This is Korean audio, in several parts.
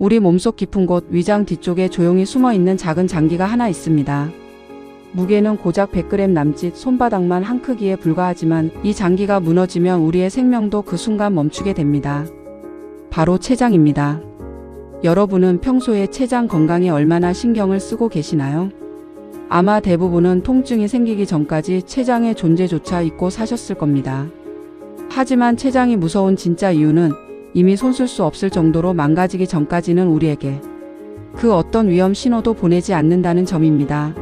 우리 몸속 깊은 곳 위장 뒤쪽에 조용히 숨어있는 작은 장기가 하나 있습니다. 무게는 고작 100g 남짓, 손바닥만 한 크기에 불과하지만 이 장기가 무너지면 우리의 생명도 그 순간 멈추게 됩니다. 바로 췌장입니다. 여러분은 평소에 췌장 건강에 얼마나 신경을 쓰고 계시나요? 아마 대부분은 통증이 생기기 전까지 췌장의 존재조차 잊고 사셨을 겁니다. 하지만 췌장이 무서운 진짜 이유는 이미 손쓸 수 없을 정도로 망가지기 전까지는 우리에게 그 어떤 위험 신호도 보내지 않는다는 점입니다.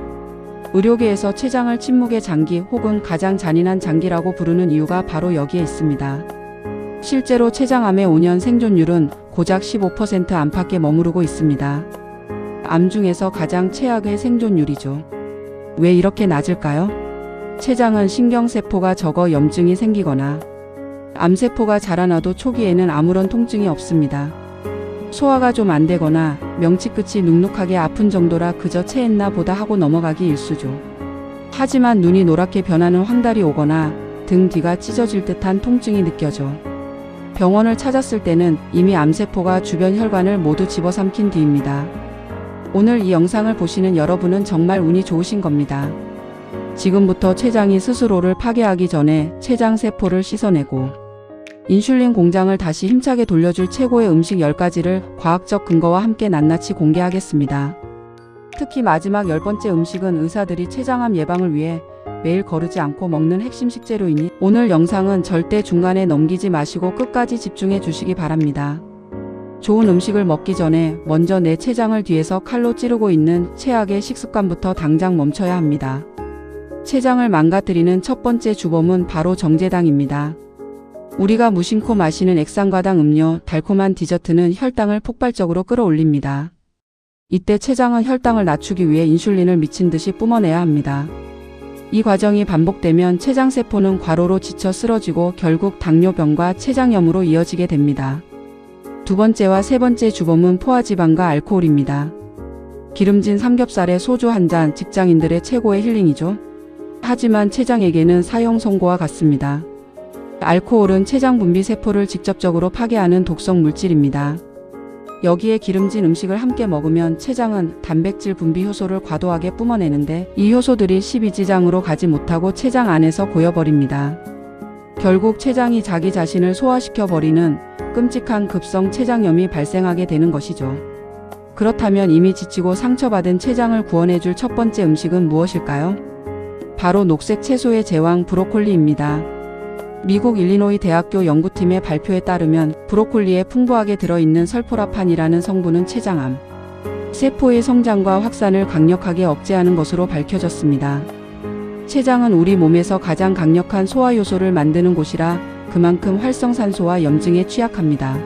의료계에서 췌장을 침묵의 장기 혹은 가장 잔인한 장기라고 부르는 이유가 바로 여기에 있습니다. 실제로 췌장암의 5년 생존율은 고작 15% 안팎에 머무르고 있습니다. 암 중에서 가장 최악의 생존율이죠. 왜 이렇게 낮을까요? 췌장은 신경세포가 적어 염증이 생기거나 암세포가 자라나도 초기에는 아무런 통증이 없습니다. 소화가 좀 안 되거나 명치 끝이 눅눅하게 아픈 정도라 그저 체했나 보다 하고 넘어가기 일쑤죠. 하지만 눈이 노랗게 변하는 황달이 오거나 등 뒤가 찢어질 듯한 통증이 느껴져 병원을 찾았을 때는 이미 암세포가 주변 혈관을 모두 집어삼킨 뒤입니다. 오늘 이 영상을 보시는 여러분은 정말 운이 좋으신 겁니다. 지금부터 췌장이 스스로를 파괴하기 전에 췌장세포를 씻어내고 인슐린 공장을 다시 힘차게 돌려줄 최고의 음식 10가지를 과학적 근거와 함께 낱낱이 공개하겠습니다. 특히 마지막 10번째 음식은 의사들이 췌장암 예방을 위해 매일 거르지 않고 먹는 핵심 식재료이니 오늘 영상은 절대 중간에 넘기지 마시고 끝까지 집중해 주시기 바랍니다. 좋은 음식을 먹기 전에 먼저 내 췌장을 뒤에서 칼로 찌르고 있는 최악의 식습관부터 당장 멈춰야 합니다. 췌장을 망가뜨리는 첫 번째 주범은 바로 정제당입니다. 우리가 무심코 마시는 액상과당 음료, 달콤한 디저트는 혈당을 폭발적으로 끌어올립니다. 이때 췌장은 혈당을 낮추기 위해 인슐린을 미친 듯이 뿜어내야 합니다. 이 과정이 반복되면 췌장세포는 과로로 지쳐 쓰러지고 결국 당뇨병과 췌장염으로 이어지게 됩니다. 두 번째와 세 번째 주범은 포화지방과 알코올입니다. 기름진 삼겹살에 소주 한 잔, 직장인들의 최고의 힐링이죠. 하지만 췌장에게는 사형 선고와 같습니다. 알코올은 췌장 분비 세포를 직접적으로 파괴하는 독성 물질입니다. 여기에 기름진 음식을 함께 먹으면 췌장은 단백질 분비 효소를 과도하게 뿜어내는데 이 효소들이 십이지장으로 가지 못하고 췌장 안에서 고여버립니다. 결국 췌장이 자기 자신을 소화시켜버리는 끔찍한 급성 췌장염이 발생하게 되는 것이죠. 그렇다면 이미 지치고 상처받은 췌장을 구원해줄 첫 번째 음식은 무엇일까요? 바로 녹색 채소의 제왕 브로콜리입니다. 미국 일리노이 대학교 연구팀의 발표에 따르면 브로콜리에 풍부하게 들어있는 설포라판이라는 성분은 췌장암 세포의 성장과 확산을 강력하게 억제하는 것으로 밝혀졌습니다. 췌장은 우리 몸에서 가장 강력한 소화효소를 만드는 곳이라 그만큼 활성산소와 염증에 취약합니다.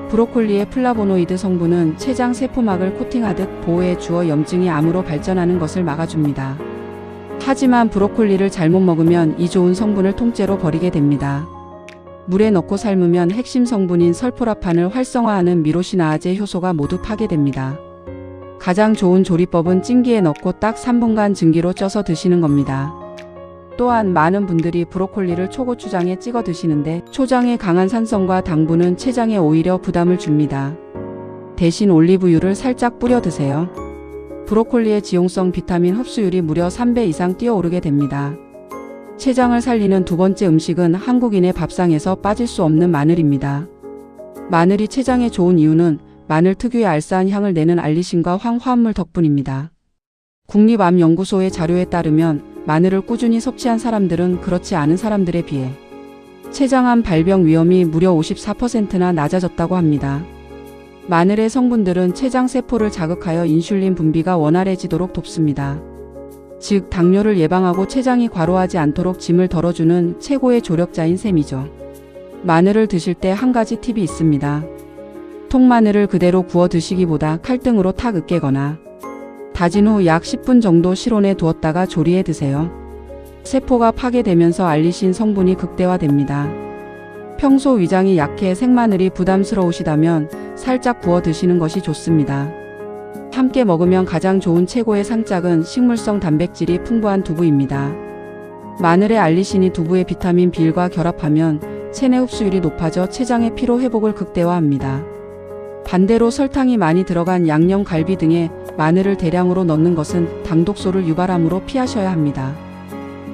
브로콜리의 플라보노이드 성분은 췌장 세포막을 코팅하듯 보호해 주어 염증이 암으로 발전하는 것을 막아줍니다. 하지만 브로콜리를 잘못 먹으면 이 좋은 성분을 통째로 버리게 됩니다. 물에 넣고 삶으면 핵심 성분인 설포라판을 활성화하는 미로시나아제 효소가 모두 파괴됩니다. 가장 좋은 조리법은 찜기에 넣고 딱 3분간 증기로 쪄서 드시는 겁니다. 또한 많은 분들이 브로콜리를 초고추장에 찍어 드시는데 초장의 강한 산성과 당분은 췌장에 오히려 부담을 줍니다. 대신 올리브유를 살짝 뿌려 드세요. 브로콜리의 지용성 비타민 흡수율이 무려 3배 이상 뛰어오르게 됩니다. 췌장을 살리는 두 번째 음식은 한국인의 밥상에서 빠질 수 없는 마늘입니다. 마늘이 췌장에 좋은 이유는 마늘 특유의 알싸한 향을 내는 알리신과 황화합물 덕분입니다. 국립암연구소의 자료에 따르면 마늘을 꾸준히 섭취한 사람들은 그렇지 않은 사람들에 비해 췌장암 발병 위험이 무려 54%나 낮아졌다고 합니다. 마늘의 성분들은 췌장세포를 자극하여 인슐린 분비가 원활해지도록 돕습니다. 즉 당뇨를 예방하고 췌장이 과로하지 않도록 짐을 덜어주는 최고의 조력자인 셈이죠. 마늘을 드실 때 한 가지 팁이 있습니다. 통마늘을 그대로 구워 드시기보다 칼등으로 탁 으깨거나 다진 후 약 10분 정도 실온에 두었다가 조리해 드세요. 세포가 파괴되면서 알리신 성분이 극대화됩니다. 평소 위장이 약해 생마늘이 부담스러우시다면 살짝 구워 드시는 것이 좋습니다. 함께 먹으면 가장 좋은 최고의 상짝은 식물성 단백질이 풍부한 두부입니다. 마늘의 알리신이 두부의 비타민 B1과 결합하면 체내 흡수율이 높아져 췌장의 피로 회복을 극대화합니다. 반대로 설탕이 많이 들어간 양념 갈비 등에 마늘을 대량으로 넣는 것은 당독소를 유발하므로 피하셔야 합니다.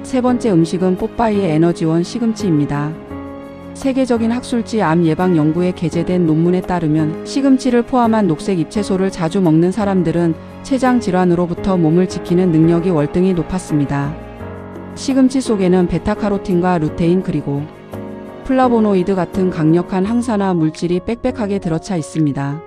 세 번째 음식은 뽀빠이의 에너지원 시금치입니다. 세계적인 학술지 암 예방 연구에 게재된 논문에 따르면 시금치를 포함한 녹색 잎채소를 자주 먹는 사람들은 췌장 질환으로부터 몸을 지키는 능력이 월등히 높았습니다. 시금치 속에는 베타카로틴과 루테인 그리고 플라보노이드 같은 강력한 항산화 물질이 빽빽하게 들어차 있습니다.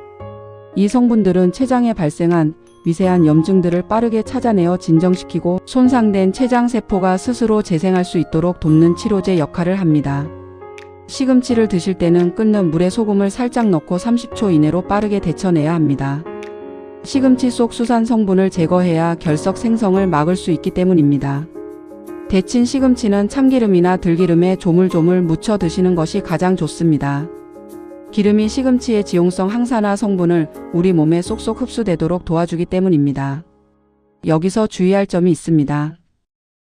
이 성분들은 췌장에 발생한 미세한 염증들을 빠르게 찾아내어 진정시키고 손상된 췌장세포가 스스로 재생할 수 있도록 돕는 치료제 역할을 합니다. 시금치를 드실 때는 끓는 물에 소금을 살짝 넣고 30초 이내로 빠르게 데쳐내야 합니다. 시금치 속 수산 성분을 제거해야 결석 생성을 막을 수 있기 때문입니다. 데친 시금치는 참기름이나 들기름에 조물조물 묻혀 드시는 것이 가장 좋습니다. 기름이 시금치의 지용성 항산화 성분을 우리 몸에 쏙쏙 흡수되도록 도와주기 때문입니다. 여기서 주의할 점이 있습니다.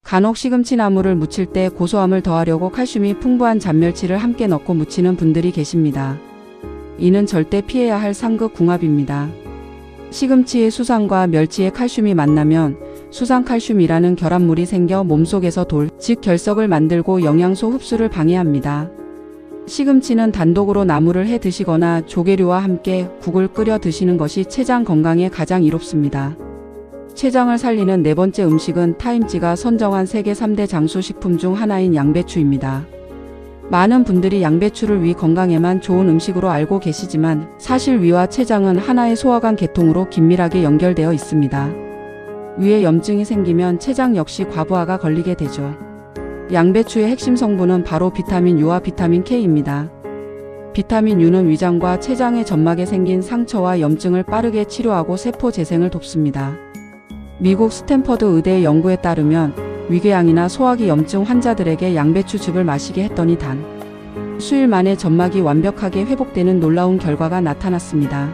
간혹 시금치 나물을 무칠 때 고소함을 더하려고 칼슘이 풍부한 잔멸치를 함께 넣고 무치는 분들이 계십니다. 이는 절대 피해야 할 상극 궁합입니다. 시금치의 수산과 멸치의 칼슘이 만나면 수산칼슘이라는 결합물이 생겨 몸속에서 즉 결석을 만들고 영양소 흡수를 방해합니다. 시금치는 단독으로 나물을 해 드시거나 조개류와 함께 국을 끓여 드시는 것이 췌장 건강에 가장 이롭습니다. 췌장을 살리는 네 번째 음식은 타임지가 선정한 세계 3대 장수식품 중 하나인 양배추입니다. 많은 분들이 양배추를 위 건강에만 좋은 음식으로 알고 계시지만 사실 위와 췌장은 하나의 소화관 계통으로 긴밀하게 연결되어 있습니다. 위에 염증이 생기면 췌장 역시 과부하가 걸리게 되죠. 양배추의 핵심 성분은 바로 비타민 U와 비타민 K입니다. 비타민 U는 위장과 췌장의 점막에 생긴 상처와 염증을 빠르게 치료하고 세포 재생을 돕습니다. 미국 스탠퍼드 의대의 연구에 따르면 위궤양이나 소화기 염증 환자들에게 양배추즙을 마시게 했더니 단 수일 만에 점막이 완벽하게 회복되는 놀라운 결과가 나타났습니다.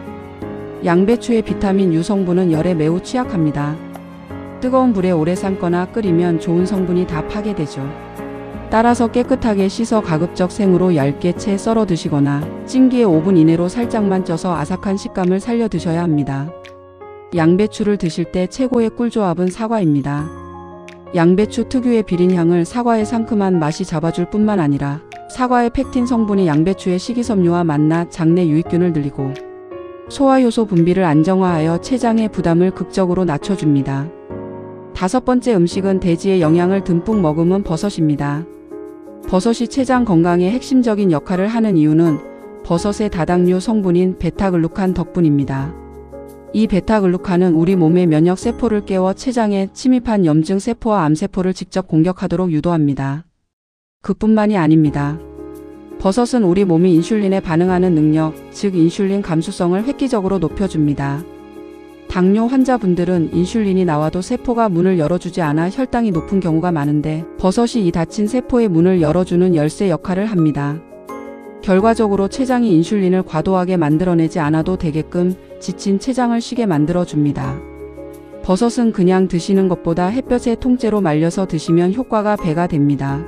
양배추의 비타민 U 성분은 열에 매우 취약합니다. 뜨거운 불에 오래 삶거나 끓이면 좋은 성분이 다 파괴되죠. 따라서 깨끗하게 씻어 가급적 생으로 얇게 채 썰어 드시거나 찜기에 5분 이내로 살짝만 쪄서 아삭한 식감을 살려 드셔야 합니다. 양배추를 드실 때 최고의 꿀조합은 사과입니다. 양배추 특유의 비린 향을 사과의 상큼한 맛이 잡아줄 뿐만 아니라 사과의 펙틴 성분이 양배추의 식이섬유와 만나 장내 유익균을 늘리고 소화효소 분비를 안정화하여 췌장의 부담을 극적으로 낮춰줍니다. 다섯 번째 음식은 돼지의 영양을 듬뿍 머금은 버섯입니다. 버섯이 췌장 건강에 핵심적인 역할을 하는 이유는 버섯의 다당류 성분인 베타글루칸 덕분입니다. 이 베타글루칸은 우리 몸의 면역 세포를 깨워 췌장에 침입한 염증 세포와 암세포를 직접 공격하도록 유도합니다. 그뿐만이 아닙니다. 버섯은 우리 몸이 인슐린에 반응하는 능력, 즉 인슐린 감수성을 획기적으로 높여줍니다. 당뇨 환자분들은 인슐린이 나와도 세포가 문을 열어주지 않아 혈당이 높은 경우가 많은데 버섯이 이 닫힌 세포의 문을 열어주는 열쇠 역할을 합니다. 결과적으로 췌장이 인슐린을 과도하게 만들어내지 않아도 되게끔 지친 췌장을 쉬게 만들어줍니다. 버섯은 그냥 드시는 것보다 햇볕에 통째로 말려서 드시면 효과가 배가 됩니다.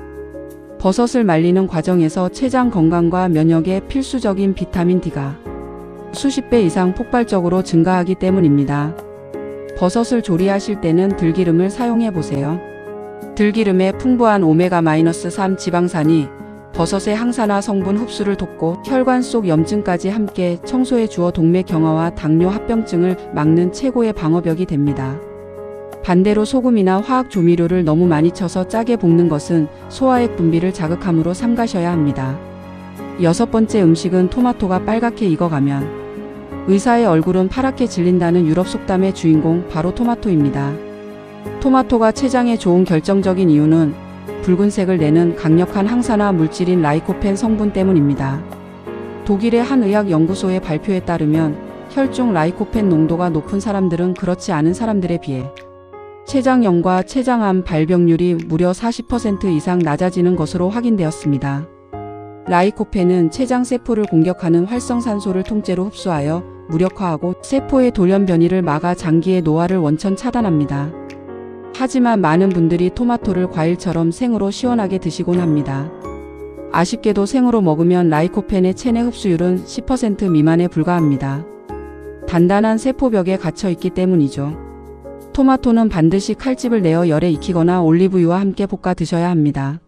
버섯을 말리는 과정에서 췌장 건강과 면역에 필수적인 비타민 D가 수십 배 이상 폭발적으로 증가하기 때문입니다. 버섯을 조리하실 때는 들기름을 사용해 보세요. 들기름에 풍부한 오메가-3 지방산이 버섯의 항산화 성분 흡수를 돕고 혈관 속 염증까지 함께 청소해 주어 동맥 경화와 당뇨 합병증을 막는 최고의 방어벽이 됩니다. 반대로 소금이나 화학 조미료를 너무 많이 쳐서 짜게 볶는 것은 소화액 분비를 자극하므로 삼가셔야 합니다. 여섯 번째 음식은 토마토가 빨갛게 익어가면 의사의 얼굴은 파랗게 질린다는 유럽 속담의 주인공 바로 토마토입니다. 토마토가 췌장에 좋은 결정적인 이유는 붉은색을 내는 강력한 항산화 물질인 라이코펜 성분 때문입니다. 독일의 한 의학연구소의 발표에 따르면 혈중 라이코펜 농도가 높은 사람들은 그렇지 않은 사람들에 비해 췌장염과 췌장암 발병률이 무려 40% 이상 낮아지는 것으로 확인되었습니다. 라이코펜은 췌장세포를 공격하는 활성산소를 통째로 흡수하여 무력화하고 세포의 돌연 변이를 막아 장기의 노화를 원천 차단합니다. 하지만 많은 분들이 토마토를 과일처럼 생으로 시원하게 드시곤 합니다. 아쉽게도 생으로 먹으면 라이코펜의 체내 흡수율은 10% 미만에 불과합니다. 단단한 세포벽에 갇혀 있기 때문이죠. 토마토는 반드시 칼집을 내어 열에 익히거나 올리브유와 함께 볶아 드셔야 합니다.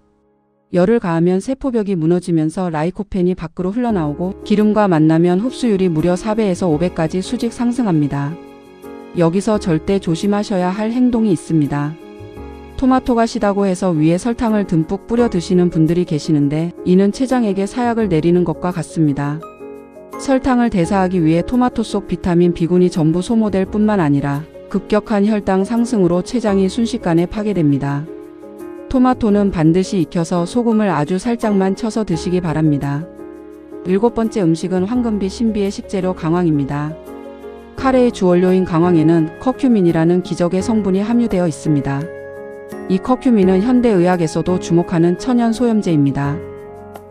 열을 가하면 세포벽이 무너지면서 라이코펜이 밖으로 흘러나오고 기름과 만나면 흡수율이 무려 4배에서 5배까지 수직 상승합니다. 여기서 절대 조심하셔야 할 행동이 있습니다. 토마토가 시다고 해서 위에 설탕을 듬뿍 뿌려 드시는 분들이 계시는데 이는 췌장에게 사약을 내리는 것과 같습니다. 설탕을 대사하기 위해 토마토 속 비타민 B군이 전부 소모될 뿐만 아니라 급격한 혈당 상승으로 췌장이 순식간에 파괴됩니다. 토마토는 반드시 익혀서 소금을 아주 살짝만 쳐서 드시기 바랍니다. 7번째 음식은 황금비 신비의 식재료 강황입니다. 카레의 주원료인 강황에는 커큐민이라는 기적의 성분이 함유되어 있습니다. 이 커큐민은 현대의학에서도 주목하는 천연 소염제입니다.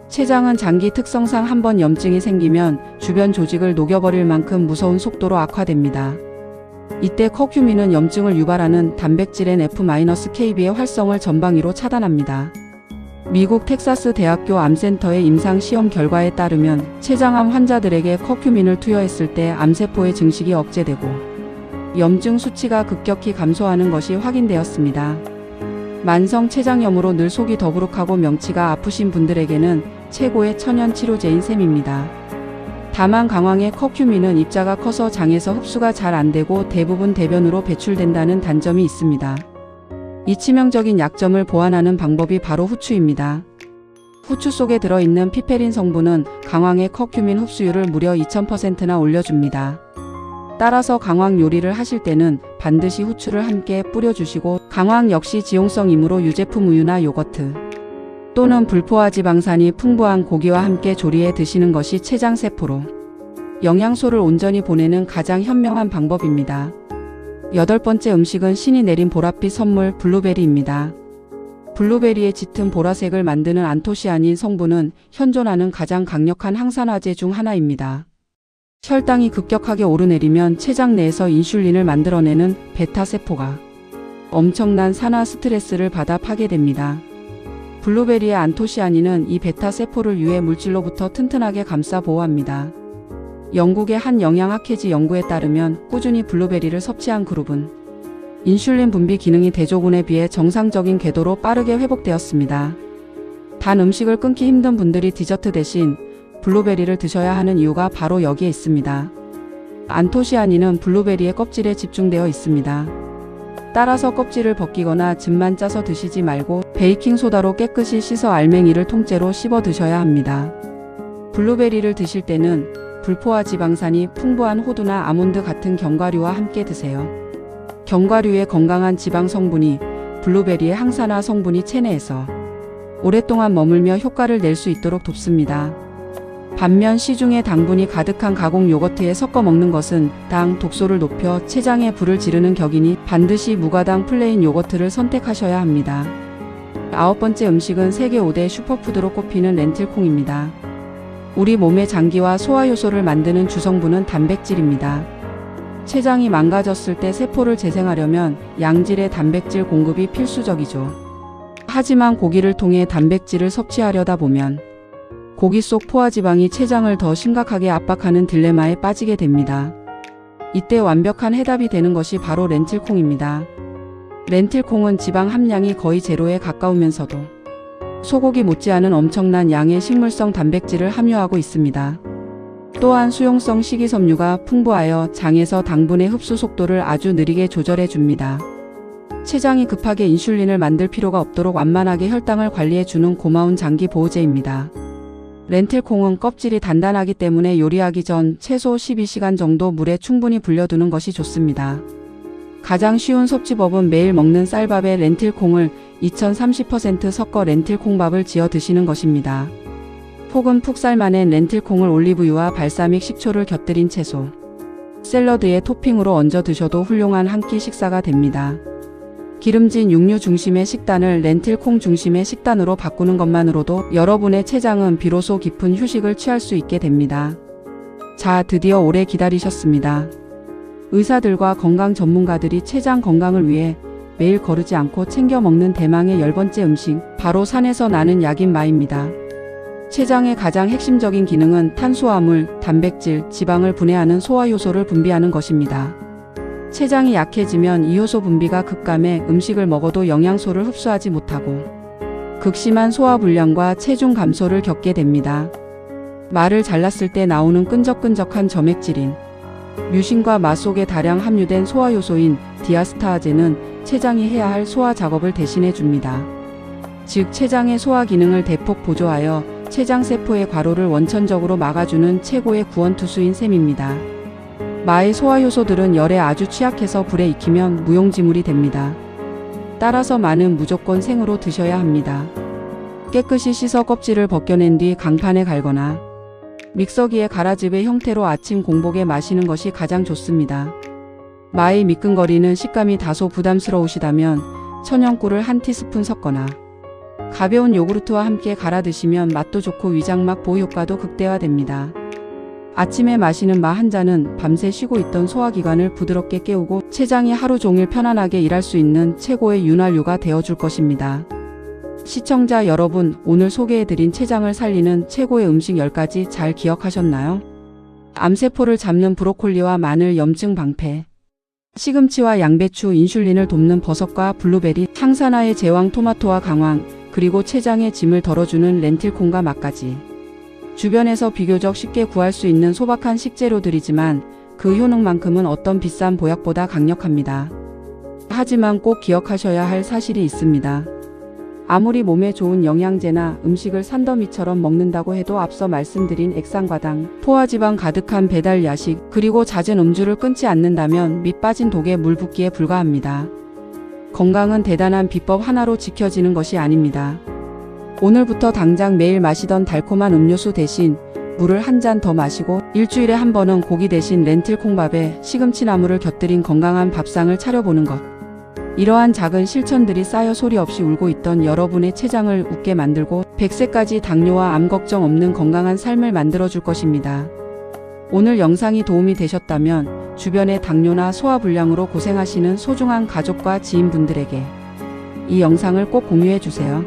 췌장은 장기 특성상 한번 염증이 생기면 주변 조직을 녹여버릴 만큼 무서운 속도로 악화됩니다. 이때 커큐민은 염증을 유발하는 단백질 NF-kB의 활성을 전방위로 차단합니다. 미국 텍사스 대학교 암센터의 임상 시험 결과에 따르면 췌장암 환자들에게 커큐민을 투여했을 때 암세포의 증식이 억제되고 염증 수치가 급격히 감소하는 것이 확인되었습니다. 만성 췌장염으로 늘 속이 더부룩하고 명치가 아프신 분들에게는 최고의 천연 치료제인 셈입니다. 다만 강황의 커큐민은 입자가 커서 장에서 흡수가 잘 안되고 대부분 대변으로 배출된다는 단점이 있습니다. 이 치명적인 약점을 보완하는 방법이 바로 후추입니다. 후추 속에 들어있는 피페린 성분은 강황의 커큐민 흡수율을 무려 2000%나 올려줍니다. 따라서 강황 요리를 하실 때는 반드시 후추를 함께 뿌려주시고 강황 역시 지용성이므로 유제품 우유나 요거트 또는 불포화 지방산이 풍부한 고기와 함께 조리해 드시는 것이 췌장세포로 영양소를 온전히 보내는 가장 현명한 방법입니다. 8번째 음식은 신이 내린 보랏빛 선물 블루베리입니다. 블루베리의 짙은 보라색을 만드는 안토시아닌 성분은 현존하는 가장 강력한 항산화제 중 하나입니다. 혈당이 급격하게 오르내리면 췌장 내에서 인슐린을 만들어내는 베타세포가 엄청난 산화 스트레스를 받아 파괴됩니다. 블루베리의 안토시아닌은 이 베타세포를 유해 물질로부터 튼튼하게 감싸 보호합니다. 영국의 한 영양학회지 연구에 따르면 꾸준히 블루베리를 섭취한 그룹은 인슐린 분비 기능이 대조군에 비해 정상적인 궤도로 빠르게 회복되었습니다. 단 음식을 끊기 힘든 분들이 디저트 대신 블루베리를 드셔야 하는 이유가 바로 여기에 있습니다. 안토시아닌은 블루베리의 껍질에 집중되어 있습니다. 따라서 껍질을 벗기거나 즙만 짜서 드시지 말고 베이킹소다로 깨끗이 씻어 알맹이를 통째로 씹어 드셔야 합니다. 블루베리를 드실 때는 불포화 지방산이 풍부한 호두나 아몬드 같은 견과류와 함께 드세요. 견과류의 건강한 지방 성분이 블루베리의 항산화 성분이 체내에서 오랫동안 머물며 효과를 낼 수 있도록 돕습니다. 반면 시중에 당분이 가득한 가공 요거트에 섞어 먹는 것은 당 독소를 높여 췌장에 불을 지르는 격이니 반드시 무가당 플레인 요거트를 선택하셔야 합니다. 9번째 음식은 세계 5대 슈퍼푸드로 꼽히는 렌틸콩입니다. 우리 몸의 장기와 소화효소를 만드는 주성분은 단백질입니다. 췌장이 망가졌을 때 세포를 재생하려면 양질의 단백질 공급이 필수적이죠. 하지만 고기를 통해 단백질을 섭취하려다 보면 고기 속 포화지방이 췌장을 더 심각하게 압박하는 딜레마에 빠지게 됩니다. 이때 완벽한 해답이 되는 것이 바로 렌틸콩입니다. 렌틸콩은 지방 함량이 거의 제로에 가까우면서도 소고기 못지않은 엄청난 양의 식물성 단백질을 함유하고 있습니다. 또한 수용성 식이섬유가 풍부하여 장에서 당분의 흡수 속도를 아주 느리게 조절해 줍니다. 췌장이 급하게 인슐린을 만들 필요가 없도록 완만하게 혈당을 관리해주는 고마운 장기 보호제입니다. 렌틸콩은 껍질이 단단하기 때문에 요리하기 전 최소 12시간 정도 물에 충분히 불려두는 것이 좋습니다. 가장 쉬운 섭취법은 매일 먹는 쌀밥에 렌틸콩을 2030% 섞어 렌틸콩밥을 지어 드시는 것입니다. 혹은 푹 삶아낸 렌틸콩을 올리브유와 발사믹 식초를 곁들인 채소 샐러드에 토핑으로 얹어 드셔도 훌륭한 한 끼 식사가 됩니다. 기름진 육류 중심의 식단을 렌틸콩 중심의 식단으로 바꾸는 것만으로도 여러분의 췌장은 비로소 깊은 휴식을 취할 수 있게 됩니다. 자, 드디어 오래 기다리셨습니다. 의사들과 건강 전문가들이 췌장 건강을 위해 매일 거르지 않고 챙겨 먹는 대망의 10번째 음식, 바로 산에서 나는 약인 마입니다. 췌장의 가장 핵심적인 기능은 탄수화물, 단백질, 지방을 분해하는 소화효소를 분비하는 것입니다. 췌장이 약해지면 이 효소 분비가 급감해 음식을 먹어도 영양소를 흡수하지 못하고 극심한 소화불량과 체중 감소를 겪게 됩니다. 말을 잘랐을 때 나오는 끈적끈적한 점액질인 뮤신과 맛 속에 다량 함유된 소화효소인 디아스타아제는 췌장이 해야 할 소화 작업을 대신해 줍니다. 즉 췌장의 소화 기능을 대폭 보조하여 췌장세포의 과로를 원천적으로 막아주는 최고의 구원투수인 셈입니다. 마의 소화효소들은 열에 아주 취약해서 불에 익히면 무용지물이 됩니다. 따라서 마는 무조건 생으로 드셔야 합니다. 깨끗이 씻어 껍질을 벗겨낸 뒤 강판에 갈거나 믹서기에 갈아집의 형태로 아침 공복에 마시는 것이 가장 좋습니다. 마의 미끈거리는 식감이 다소 부담스러우시다면 천연꿀을 한 티스푼 섞거나 가벼운 요구르트와 함께 갈아 드시면 맛도 좋고 위장막 보호 효과도 극대화됩니다. 아침에 마시는 마 한 잔은 밤새 쉬고 있던 소화기관을 부드럽게 깨우고 췌장이 하루 종일 편안하게 일할 수 있는 최고의 윤활유가 되어줄 것입니다. 시청자 여러분, 오늘 소개해드린 췌장을 살리는 최고의 음식 10가지 잘 기억하셨나요? 암세포를 잡는 브로콜리와 마늘 염증 방패, 시금치와 양배추 인슐린을 돕는 버섯과 블루베리, 항산화의 제왕 토마토와 강황, 그리고 췌장의 짐을 덜어주는 렌틸콩과 맛까지. 주변에서 비교적 쉽게 구할 수 있는 소박한 식재료들이지만 그 효능만큼은 어떤 비싼 보약보다 강력합니다. 하지만 꼭 기억하셔야 할 사실이 있습니다. 아무리 몸에 좋은 영양제나 음식을 산더미처럼 먹는다고 해도 앞서 말씀드린 액상과당, 포화지방 가득한 배달 야식, 그리고 잦은 음주를 끊지 않는다면 밑 빠진 독에 물 붓기에 불과합니다. 건강은 대단한 비법 하나로 지켜지는 것이 아닙니다. 오늘부터 당장 매일 마시던 달콤한 음료수 대신 물을 한 잔 더 마시고 일주일에 한 번은 고기 대신 렌틸콩밥에 시금치나물을 곁들인 건강한 밥상을 차려보는 것. 이러한 작은 실천들이 쌓여 소리 없이 울고 있던 여러분의 췌장을 웃게 만들고 100세까지 당뇨와 암 걱정 없는 건강한 삶을 만들어줄 것입니다. 오늘 영상이 도움이 되셨다면 주변의 당뇨나 소화불량으로 고생하시는 소중한 가족과 지인분들에게 이 영상을 꼭 공유해주세요.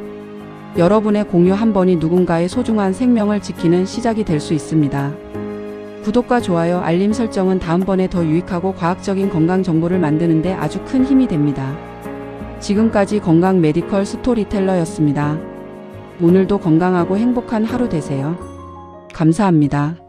여러분의 공유 한 번이 누군가의 소중한 생명을 지키는 시작이 될 수 있습니다. 구독과 좋아요, 알림 설정은 다음번에 더 유익하고 과학적인 건강 정보를 만드는 데 아주 큰 힘이 됩니다. 지금까지 건강 메디컬 스토리텔러였습니다. 오늘도 건강하고 행복한 하루 되세요. 감사합니다.